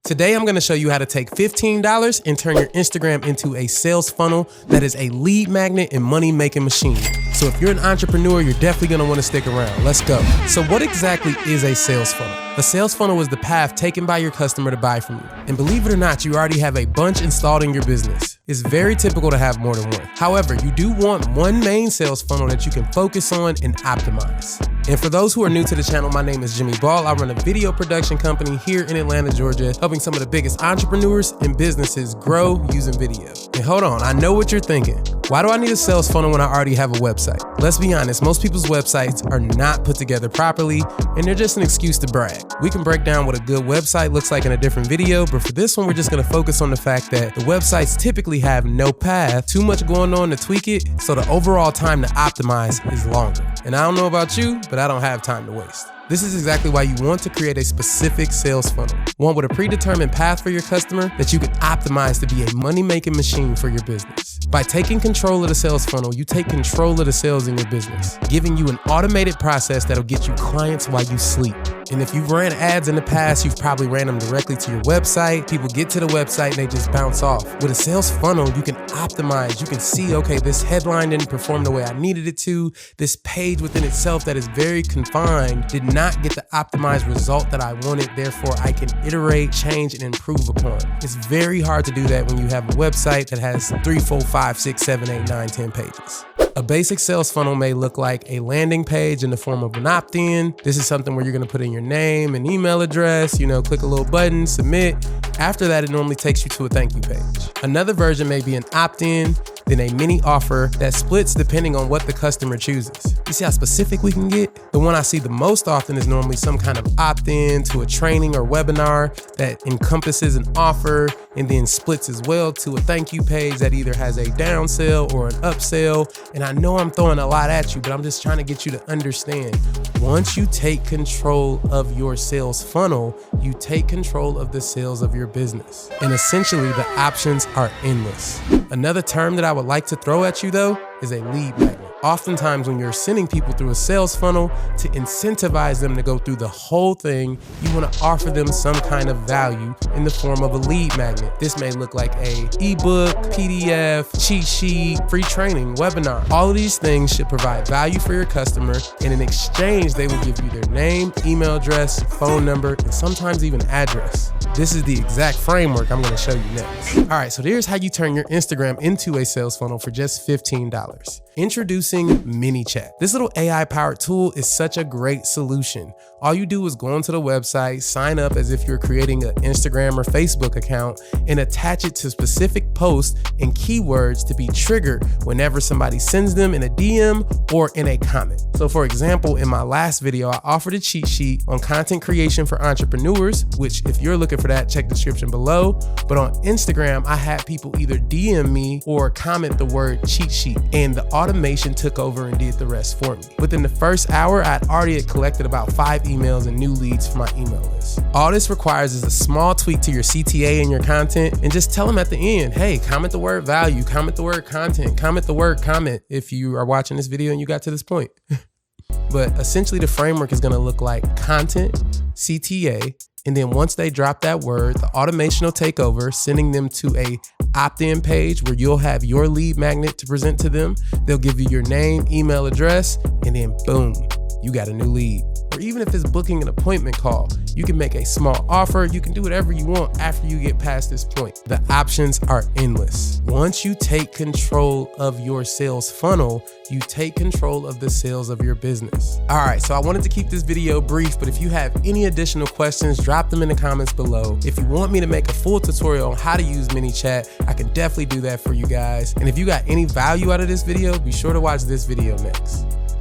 Today, I'm gonna show you how to take $15 and turn your Instagram into a sales funnel that is a lead magnet and money-making machine. So if you're an entrepreneur, you're definitely gonna wanna stick around. Let's go. So what exactly is a sales funnel? A sales funnel is the path taken by your customer to buy from you. And believe it or not, you already have a bunch installed in your business. It's very typical to have more than one. However, you do want one main sales funnel that you can focus on and optimize. And for those who are new to the channel, my name is Jimmy Ball. I run a video production company here in Atlanta, Georgia, helping some of the biggest entrepreneurs and businesses grow using video. And hold on, I know what you're thinking. Why do I need a sales funnel when I already have a website? Let's be honest, most people's websites are not put together properly, and they're just an excuse to brag. We can break down what a good website looks like in a different video, but for this one, we're just gonna focus on the fact that the websites typically have no path, too much going on to tweak it, so the overall time to optimize is longer. And I don't know about you, but I don't have time to waste. This is exactly why you want to create a specific sales funnel, one with a predetermined path for your customer that you can optimize to be a money-making machine for your business. By taking control of the sales funnel, you take control of the sales in your business, giving you an automated process that'll get you clients while you sleep. And if you've ran ads in the past, you've probably ran them directly to your website. People get to the website and they just bounce off. With a sales funnel, you can optimize. You can see, okay, this headline didn't perform the way I needed it to. This page within itself that is very confined did not get the optimized result that I wanted. Therefore, I can iterate, change, and improve upon. It's very hard to do that when you have a website that has 3, 4, 5, 6, 7, 8, 9, 10 pages. A basic sales funnel may look like a landing page in the form of an opt-in. This is something where you're gonna put in your name and email address, click a little button, submit. After that, it normally takes you to a thank you page. Another version may be an opt-in, then a mini offer that splits depending on what the customer chooses. You see how specific we can get? The one I see the most often is normally some kind of opt-in to a training or webinar that encompasses an offer and then splits as well to a thank you page that either has a down sell or an upsell. And I know I'm throwing a lot at you, but I'm just trying to get you to understand. Once you take control of your sales funnel, you take control of the sales of your business. And essentially, the options are endless. Another term that I would like to throw at you though is a lead magnet. Oftentimes when you're sending people through a sales funnel to incentivize them to go through the whole thing, you want to offer them some kind of value in the form of a lead magnet. This may look like a ebook, PDF, cheat sheet, free training, webinar. All of these things should provide value for your customer, and in exchange, they will give you their name, email address, phone number, and sometimes even address. This is the exact framework I'm going to show you next. All right, so here's how you turn your Instagram into a sales funnel for just $15. Introducing ManyChat. This little AI-powered tool is such a great solution. All you do is go onto the website, sign up as if you're creating an Instagram or Facebook account, and attach it to specific posts and keywords to be triggered whenever somebody sends them in a DM or in a comment. So for example, in my last video, I offered a cheat sheet on content creation for entrepreneurs, which if you're looking for that, check the description below. But on Instagram, I had people either DM me or comment the word cheat sheet, and the automation took over and did the rest for me. Within the first hour, I'd already collected about 5 emails and new leads for my email list. All this requires is a small tweak to your CTA and your content, and just tell them at the end, hey, comment the word value, comment the word content, comment the word comment if you are watching this video and you got to this point. But essentially the framework is gonna look like content, CTA, and then once they drop that word, the automation will take over, sending them to a opt-in page where you'll have your lead magnet to present to them. They'll give you your name, email address, and then boom, you got a new lead. Or even if it's booking an appointment call, you can make a small offer. You can do whatever you want after you get past this point. The options are endless. Once you take control of your sales funnel, you take control of the sales of your business. All right, so I wanted to keep this video brief, but if you have any additional questions, drop them in the comments below. If you want me to make a full tutorial on how to use ManyChat, I can definitely do that for you guys. And if you got any value out of this video, be sure to watch this video next.